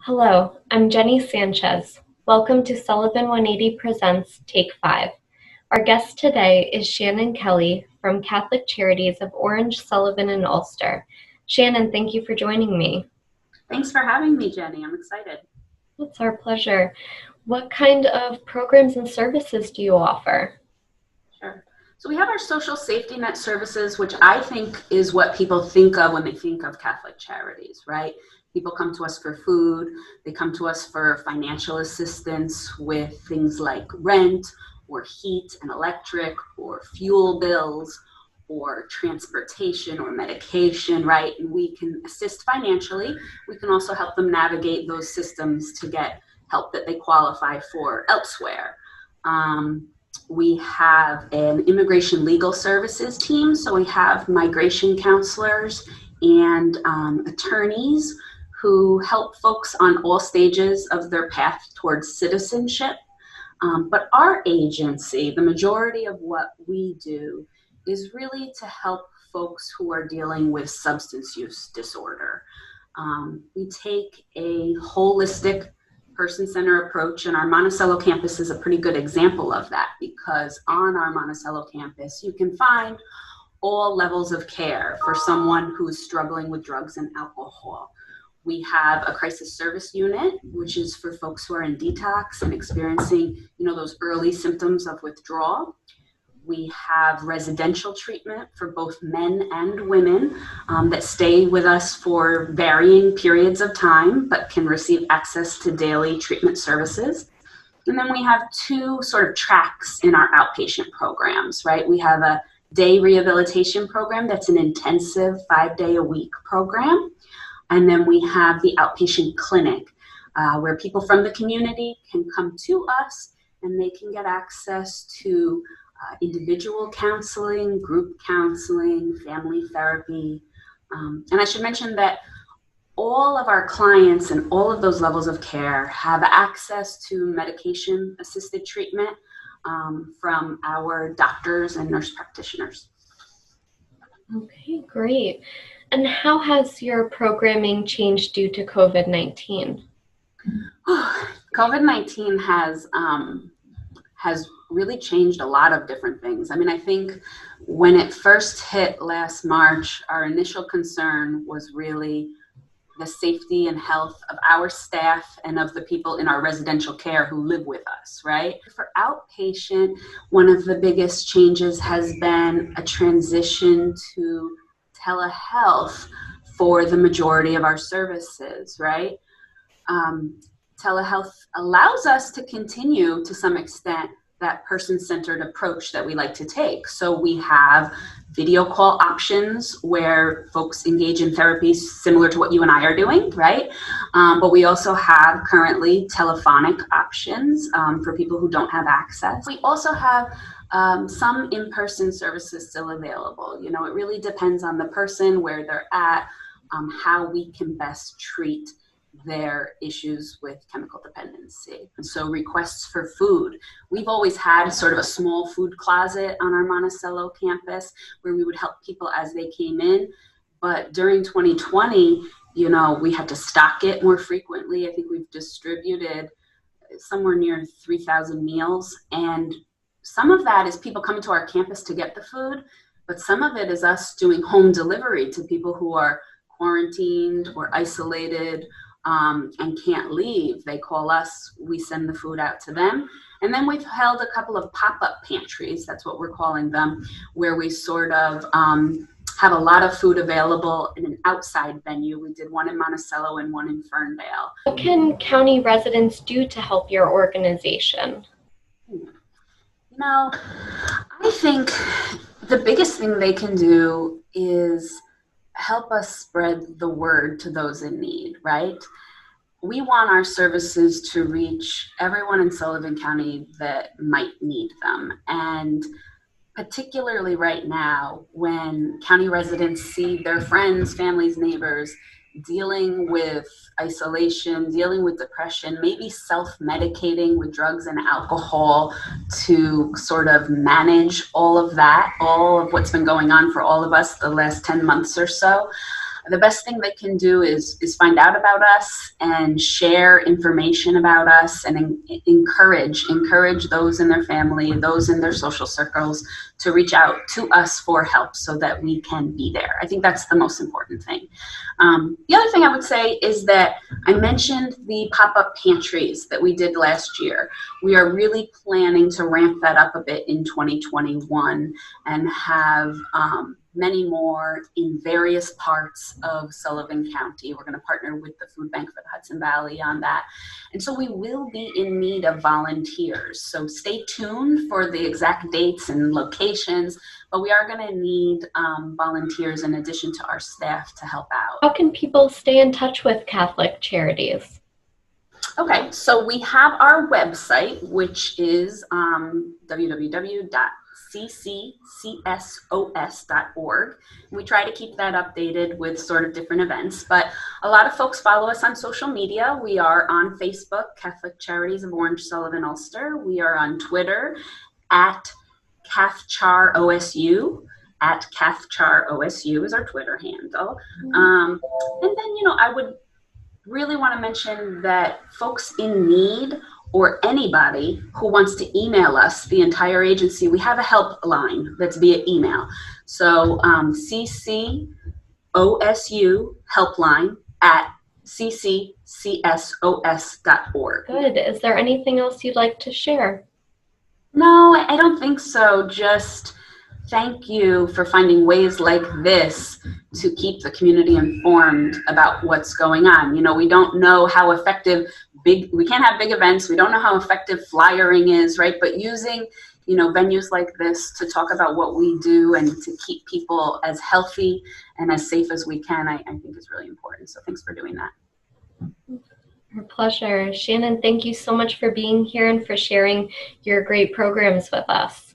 Hello, I'm Jenny Sanchez. Welcome to Sullivan 180 Presents Take 5. Our guest today is Shannon Kelly from Catholic Charities of Orange, Sullivan, and Ulster. Shannon, thank you for joining me. Thanks for having me, Jenny. I'm excited. It's our pleasure. What kind of programs and services do you offer? Sure. So we have our social safety net services, which I think is what people think of when they think of Catholic Charities, right? People come to us for food. They come to us for financial assistance with things like rent or heat and electric or fuel bills or transportation or medication, right? And we can assist financially. We can also help them navigate those systems to get help that they qualify for elsewhere. We have an immigration legal services team, so we have migration counselors and attorneys who help folks on all stages of their path towards citizenship. But our agency, the majority of what we do, is really to help folks who are dealing with substance use disorder. We take a holistic person-centered approach, and our Monticello campus is a pretty good example of that, because on our Monticello campus you can find all levels of care for someone who is struggling with drugs and alcohol. We have a crisis service unit, which is for folks who are in detox and experiencing, those early symptoms of withdrawal. We have residential treatment for both men and women that stay with us for varying periods of time, but can receive access to daily treatment services. And then we have two sort of tracks in our outpatient programs, right? We have a day rehabilitation program that's an intensive 5-day-a-week program. And then we have the outpatient clinic where people from the community can come to us and they can get access to individual counseling, group counseling, family therapy. And I should mention that all of our clients and all of those levels of care have access to medication-assisted treatment from our doctors and nurse practitioners. Okay, great. And how has your programming changed due to COVID-19? COVID-19 has really changed a lot of different things. I mean, I think when it first hit last March, our initial concern was really the safety and health of our staff and of the people in our residential care who live with us, right? For outpatient, one of the biggest changes has been a transition to telehealth for the majority of our services, right? Telehealth allows us to continue to some extent that person-centered approach that we like to take. So we have video call options where folks engage in therapies similar to what you and I are doing, right? But we also have currently telephonic options for people who don't have access. We also have some in-person services still available. It really depends on the person, where they're at, how we can best treat their issues with chemical dependency. And so requests for food. We've always had sort of a small food closet on our Monticello campus where we would help people as they came in. But during 2020, we had to stock it more frequently. I think we've distributed somewhere near 3,000 meals. And some of that is people coming to our campus to get the food, but some of it is us doing home delivery to people who are quarantined or isolated and can't leave. They call us, we send the food out to them. And then we've held a couple of pop-up pantries, that's what we're calling them, where we sort of have a lot of food available in an outside venue. We did one in Monticello and one in Ferndale. What can county residents do to help your organization? I think the biggest thing they can do is help us spread the word to those in need, right? We want our services to reach everyone in Sullivan County that might need them. And particularly right now, when county residents see their friends, families, neighbors dealing with isolation, dealing with depression, maybe self-medicating with drugs and alcohol to sort of manage all of that, all of what's been going on for all of us the last 10 months or so. the best thing they can do is find out about us and share information about us, and encourage those in their family, those in their social circles, to reach out to us for help so that we can be there. I think that's the most important thing. The other thing I would say is that I mentioned the pop-up pantries that we did last year. We are really planning to ramp that up a bit in 2021 and have many more in various parts of Sullivan County. We're going to partner with the Food Bank for the Hudson Valley on that. And so we will be in need of volunteers. So stay tuned for the exact dates and locations, but we are going to need volunteers in addition to our staff to help out. How can people stay in touch with Catholic Charities? Okay, so we have our website, which is www.CCCSOS.org. We try to keep that updated with sort of different events, but a lot of folks follow us on social media. We are on Facebook, Catholic Charities of Orange, Sullivan, Ulster. We are on Twitter at CathCharOSU. At CathCharOSU is our Twitter handle. And then, I would really want to mention that folks in need, or anybody who wants to email us, the entire agency, we have a help line that's via email. So CCOSU helpline at CCCSOS.org. Good. Is there anything else you'd like to share? No, I don't think so. Just thank you for finding ways like this to keep the community informed about what's going on. We don't know how effective we can't have big events. We don't know how effective flyering is, right? But using, venues like this to talk about what we do and to keep people as healthy and as safe as we can, I think is really important. So thanks for doing that. Our pleasure. Shannon, thank you so much for being here and for sharing your great programs with us.